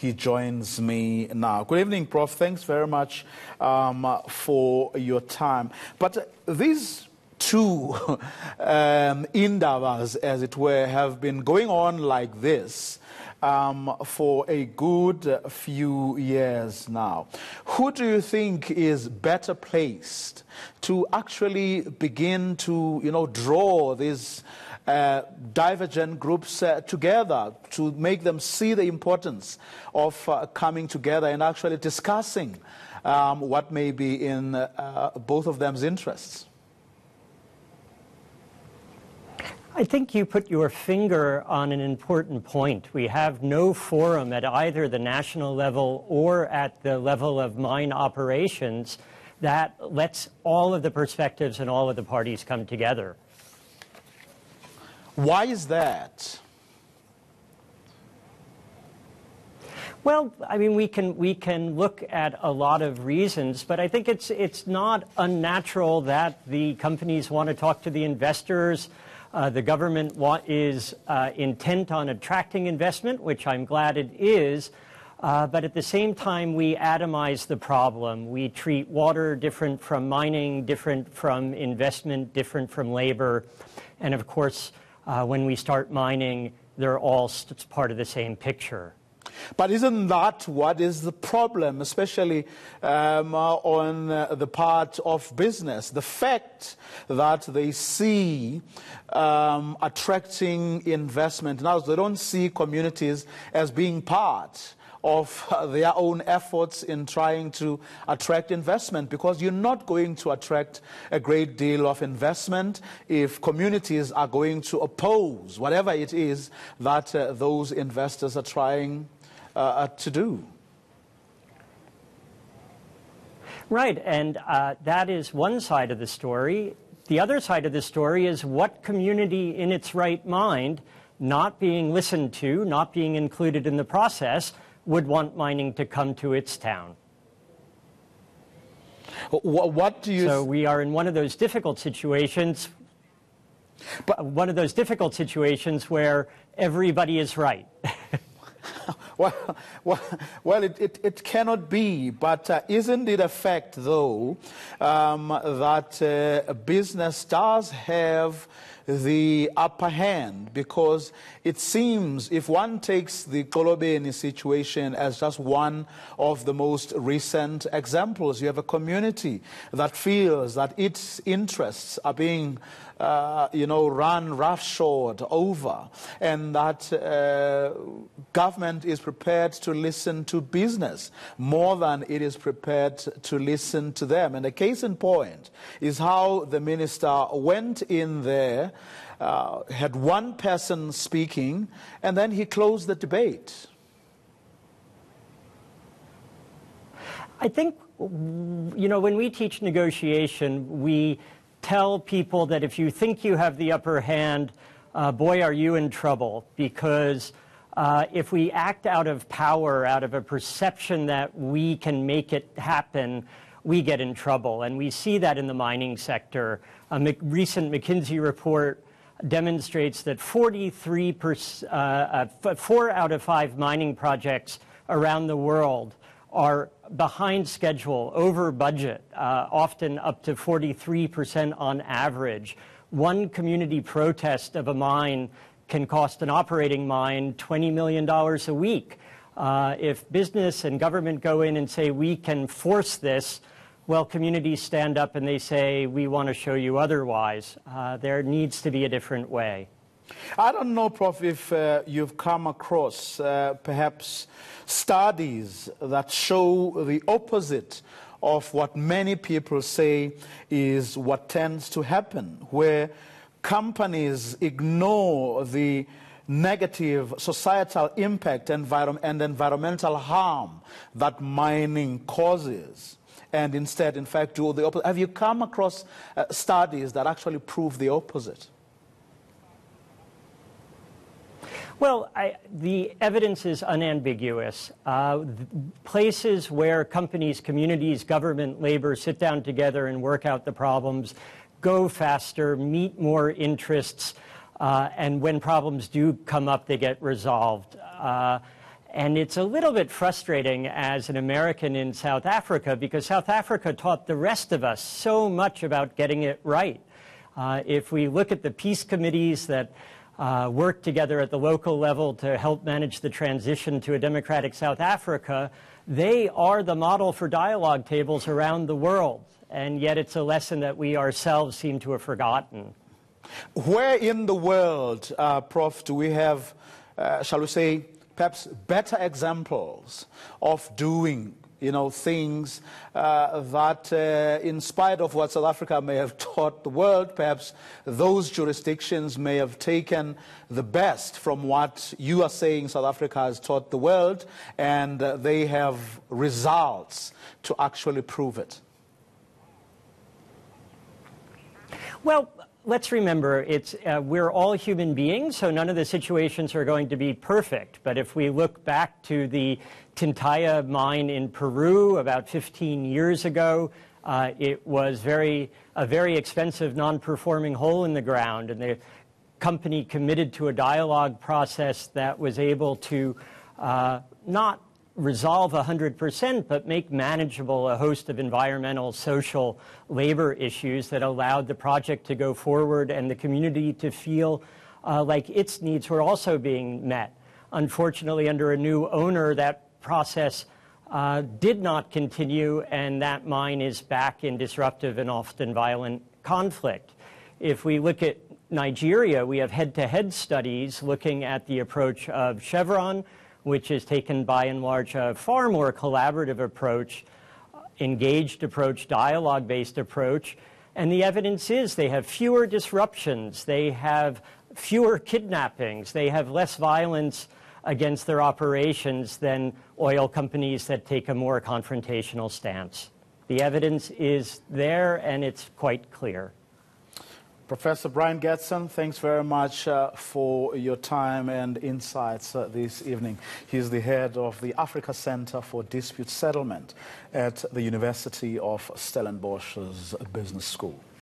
He joins me now. Good evening, Prof. Thanks very much for your time. But these two Indabas, as it were, have been going on like this for a good few years now. Who do you think is better placed to actually begin to, draw these divergent groups together, to make them see the importance of coming together and actually discussing what may be in both of them's interests? I think you put your finger on an important point. We have no forum at either the national level or at the level of mine operations that lets all of the perspectives and all of the parties come together. Why is that? Well, I mean, we can look at a lot of reasons, but I think it's not unnatural that the companies want to talk to the investors. The government is intent on attracting investment, which I'm glad it is, but at the same time we atomize the problem. We treat water different from mining, different from investment, different from labor, and of course when we start mining, they're all part of the same picture. But isn't that what is the problem, especially on the part of business? The fact that they see attracting investment. Now, they don't see communities as being part of their own efforts in trying to attract investment, because you're not going to attract a great deal of investment if communities are going to oppose whatever it is that those investors are trying to do. Right, and that is one side of the story. The other side of the story is what community in its right mind, not being listened to, not being included in the process, would want mining to come to its town. What do you... So we are in one of those difficult situations, where everybody is right. Well, it cannot be, but isn't it a fact, though, that business does have the upper hand? Because it seems, if one takes the Kolobeni situation as just one of the most recent examples, you have a community that feels that its interests are being run roughshod over, and that government is prepared to listen to business more than it is prepared to listen to them. And a case in point is how the minister went in there, had one person speaking, and then he closed the debate. I think, when we teach negotiation, we tell people that if you think you have the upper hand, boy, are you in trouble, because if we act out of power, out of a perception that we can make it happen, we get in trouble. And we see that in the mining sector. A recent McKinsey report demonstrates that 4 out of 5 mining projects around the world are behind schedule, over budget, often up to 43% on average. One community protest of a mine can cost an operating mine $20 million a week. If business and government go in and say, we can force this, well, communities stand up and they say, we want to show you otherwise. There needs to be a different way. I don't know, Prof, if you've come across perhaps studies that show the opposite of what many people say is what tends to happen, where companies ignore the negative societal impact and environmental harm that mining causes, and instead, in fact, do the opposite. Have you come across studies that actually prove the opposite? Well, the evidence is unambiguous. Places where companies, communities, government, labor sit down together and work out the problems, go faster, meet more interests, and when problems do come up, they get resolved. And it's a little bit frustrating as an American in South Africa, because South Africa taught the rest of us so much about getting it right. If we look at the peace committees that work together at the local level to help manage the transition to a democratic South Africa, they are the model for dialogue tables around the world. And yet it's a lesson that we ourselves seem to have forgotten. Where in the world, Prof, do we have, shall we say, perhaps better examples of doing, things that, in spite of what South Africa may have taught the world, perhaps those jurisdictions may have taken the best from what you are saying South Africa has taught the world, and they have results to actually prove it? Well, let's remember, we're all human beings, so none of the situations are going to be perfect. But if we look back to the Tintaya mine in Peru about 15 years ago, it was a very expensive non-performing hole in the ground, and the company committed to a dialogue process that was able to not resolve 100%, but make manageable a host of environmental, social, labor issues that allowed the project to go forward and the community to feel like its needs were also being met. Unfortunately, under a new owner, that process did not continue, and that mine is back in disruptive and often violent conflict. If we look at Nigeria, we have head-to-head studies looking at the approach of Chevron, which is taken by and large a far more collaborative approach, engaged approach, dialogue-based approach. And the evidence is they have fewer disruptions, they have fewer kidnappings, they have less violence against their operations than oil companies that take a more confrontational stance. The evidence is there, and it's quite clear. Professor Brian Getson, thanks very much for your time and insights this evening. He's the head of the Africa Center for Dispute Settlement at the University of Stellenbosch's Business School.